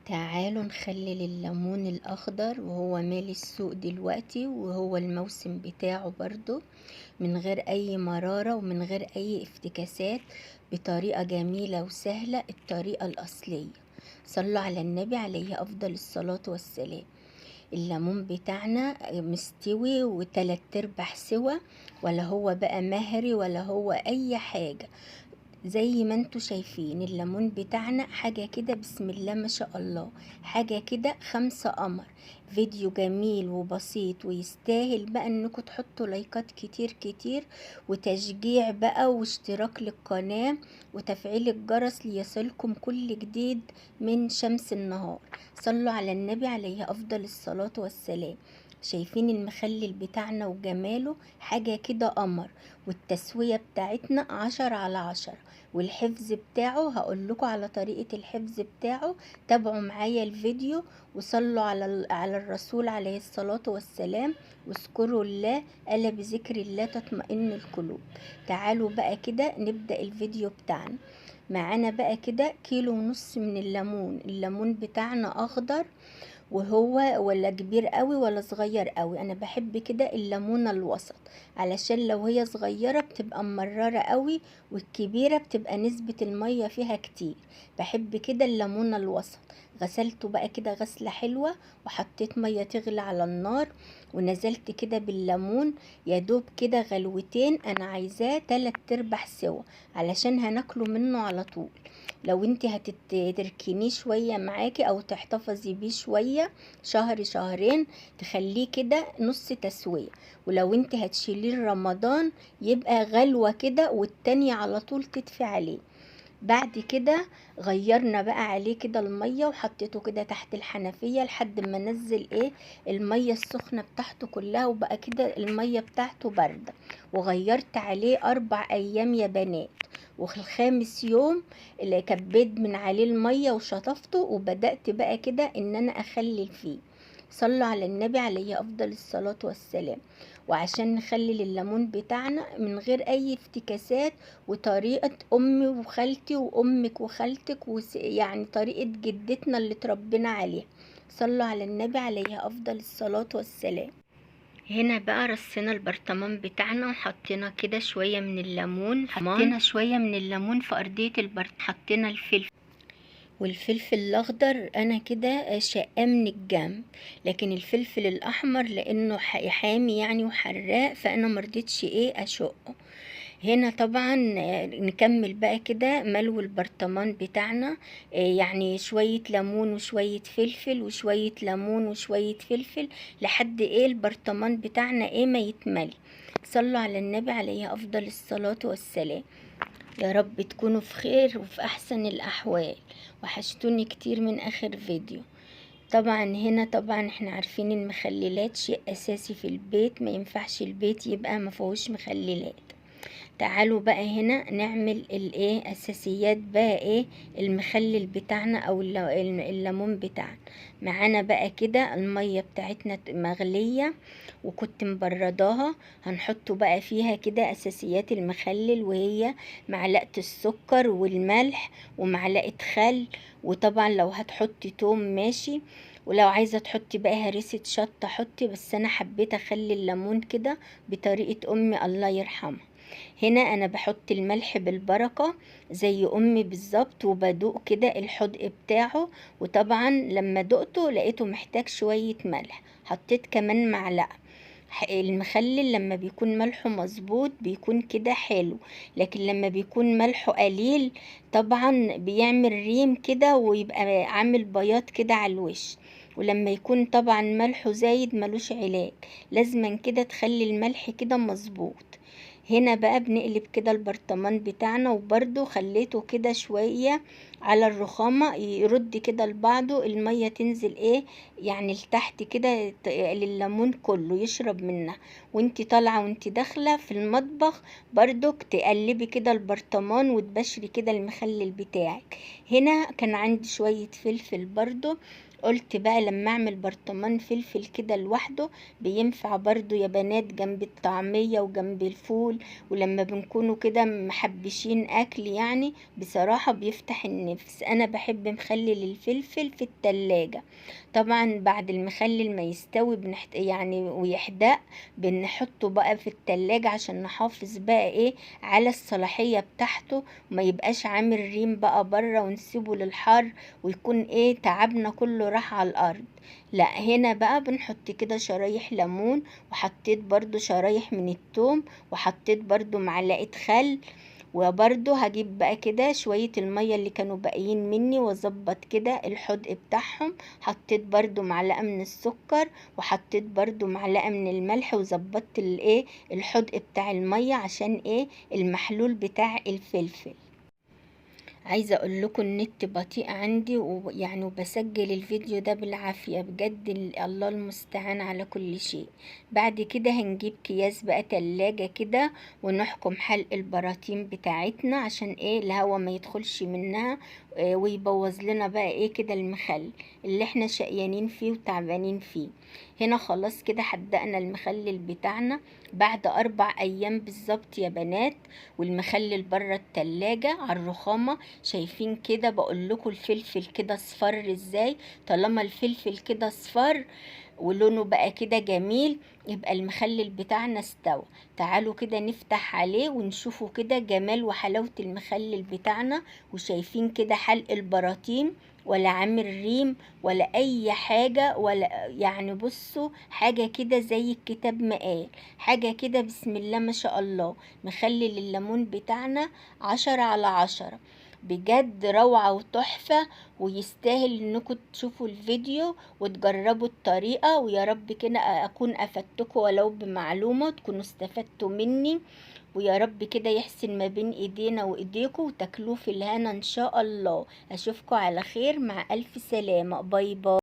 تعالوا نخلل الليمون الأخضر وهو مالي السوق دلوقتي، وهو الموسم بتاعه برضو، من غير أي مرارة ومن غير أي افتكاسات، بطريقة جميلة وسهلة، الطريقة الأصلية. صلوا على النبي عليه أفضل الصلاة والسلام. الليمون بتاعنا مستوي وتلات ارباع سوا، ولا هو بقى مهري ولا هو أي حاجة. زي ما انتوا شايفين الليمون بتاعنا حاجة كده، بسم الله ما شاء الله، حاجة كده خمسة قمر. فيديو جميل وبسيط ويستاهل بقى انكم تحطوا لايكات كتير كتير، وتشجيع بقى، واشتراك للقناة، وتفعيل الجرس ليصلكم كل جديد من شمس النهار. صلوا على النبي عليه افضل الصلاة والسلام. شايفين المخلل بتاعنا وجماله حاجة كده قمر، والتسوية بتاعتنا 10/10. والحفظ بتاعه هقول لكم على طريقة الحفظ بتاعه. تابعوا معايا الفيديو وصلوا على الرسول عليه الصلاة والسلام، واذكروا الله، ألا بذكر الله تطمئن القلوب. تعالوا بقى كده نبدأ الفيديو بتاعنا. معانا بقى كده 1.5 كيلو من الليمون بتاعنا أخضر، وهو ولا كبير قوي ولا صغير قوي. انا بحب كده الليمونه الوسط، علشان لو هي صغيره بتبقى مرره قوي، والكبيره بتبقى نسبه الميه فيها كتير. بحب كده الليمونه الوسط. غسلته بقى كده غسله حلوه، وحطيت ميه تغلي على النار، ونزلت كده بالليمون يا دوب كده غلوتين. انا عايزاه 3/4 سوا، علشان هناكله منه على طول. لو انت هتتركنيه شوية معاكي او تحتفظي بيه شوية، شهر شهرين، تخليه كده نص تسوية. ولو انت هتشيليه رمضان يبقى غلوة كده، والتانية على طول تدفي عليه. بعد كده غيرنا بقى عليه كده المية، وحطيته كده تحت الحنفية لحد ما نزل المية السخنة بتاعته كلها، وبقى كده المية بتاعته باردة. وغيرت عليه 4 أيام يا بنات، وفي الخامس يوم اللي كبيت من عليه المية وشطفته، وبدأت بقى كده ان انا اخلل فيه. صلوا على النبي عليه افضل الصلاة والسلام. وعشان نخلل الليمون بتاعنا من غير اي افتكاسات، وطريقة امي وخالتي وامك وخالتك يعني طريقة جدتنا اللي تربينا عليها. صلوا على النبي عليه افضل الصلاة والسلام. هنا بقى رصينا البرطمان بتاعنا، وحطينا كده شوية من الليمون، حطينا شوية من الليمون في أرضية البرطمان. حطينا الفلفل، والفلفل الاخضر انا كده شقاه من الجنب، لكن الفلفل الاحمر لانه حامي يعني وحراق، فانا مرضتش اشقه. هنا طبعا نكمل بقى كده ملو البرطمان بتاعنا. يعني شوية ليمون وشوية فلفل وشوية ليمون وشوية فلفل، لحد البرطمان بتاعنا ما يتملي. صلوا على النبي عليه افضل الصلاة والسلام. يا رب تكونوا في خير وفي احسن الاحوال. وحشتوني كتير من اخر فيديو. طبعا هنا طبعا احنا عارفين المخللات شيء اساسي في البيت، ما ينفعش البيت يبقى ما فيهوش مخللات. تعالوا بقى هنا نعمل اساسيات بقى المخلل بتاعنا او الليمون بتاعنا. معانا بقى كده المية بتاعتنا مغلية، وكنت مبرداها. هنحط بقى فيها كده اساسيات المخلل، وهي معلقة السكر والملح ومعلقة خل. وطبعا لو هتحطي توم ماشي، ولو عايزة تحطي بقى هريسة شطة حطي، بس انا حبيت اخلي الليمون كده بطريقة امي الله يرحمها. هنا انا بحط الملح بالبركة زي امي بالظبط، وبدوق كده الحدق بتاعه. وطبعا لما دقته لقيته محتاج شوية ملح، حطيت كمان معلقة. المخلل لما بيكون ملحه مظبوط بيكون كده حلو، لكن لما بيكون ملحه قليل طبعا بيعمل ريم كده، ويبقى عامل بياض كده على الوش. ولما يكون طبعا ملحه زايد ملوش علاج، لازما كده تخلي الملح كده مظبوط. هنا بقى بنقلب كده البرطمان بتاعنا، وبرده خليته كده شوية على الرخامة يرد كده لبعضه، المية تنزل يعني لتحت كده لليمون كله يشرب منها. وانتي طالعة وانتي داخلة في المطبخ برضك تقلبي كده البرطمان وتبشري كده المخلل بتاعك. هنا كان عندي شوية فلفل برضو، قلت بقى لما اعمل برطمان فلفل كده لوحده بينفع برضو يا بنات جنب الطعمية وجنب الفول، ولما بنكونوا كده محبشين اكل يعني بصراحة بيفتح النفس. انا بحب مخلل الفلفل في التلاجة. طبعا بعد المخلل ما يستوي يعني ويحدق بنحطه بقى في التلاجة عشان نحافظ بقى ايه على الصلاحية بتاعته، وما يبقاش عامل ريم بقى بره ونسيبه للحر ويكون ايه تعبنا كله راح على الارض. لا هنا بقى بنحط كده شرايح ليمون، وحطيت برضو شرايح من التوم، وحطيت برضو معلقة خل، وبرضو هجيب بقى كده شوية المية اللي كانوا باقيين مني واظبط كده الحدق بتاعهم. حطيت برضو معلقة من السكر، وحطيت برضو معلقة من الملح، وظبطت الايه الحدق بتاع المية عشان ايه المحلول بتاع الفلفل. عايزة اقول لكم النت بطيء عندي ويعني وبسجل الفيديو ده بالعافية بجد، الله المستعان على كل شيء. بعد كده هنجيب اكياس بقى تلاجة كده ونحكم حلق البراطين بتاعتنا عشان ايه الهوا ما يدخلش منها ويبوظ لنا بقى ايه كده المخلل اللي احنا شقيانين فيه وتعبانين فيه. هنا خلاص كده حدقنا المخلل بتاعنا بعد 4 ايام بالظبط يا بنات، والمخلل بره التلاجة على الرخامة. شايفين كده بقول لكم الفلفل كده اصفر ازاي؟ طالما الفلفل كده اصفر ولونه بقى كده جميل يبقى المخلل بتاعنا استوى. تعالوا كده نفتح عليه ونشوفوا كده جمال وحلاوة المخلل بتاعنا. وشايفين كده حلق البراطين ولا عامل ريم ولا اي حاجة، ولا يعني بصوا حاجة كده زي الكتاب ما قال، حاجة كده بسم الله ما شاء الله. مخلل الليمون بتاعنا 10/10 بجد، روعة وتحفة، ويستاهل انكم تشوفوا الفيديو وتجربوا الطريقة. ويا رب كده اكون افدتكم ولو بمعلومة تكونوا استفدتوا مني، ويا رب كده يحسن ما بين ايدينا وايديكم وتاكلوه في الهنا ان شاء الله. اشوفكم على خير، مع الف سلامة، باي باي.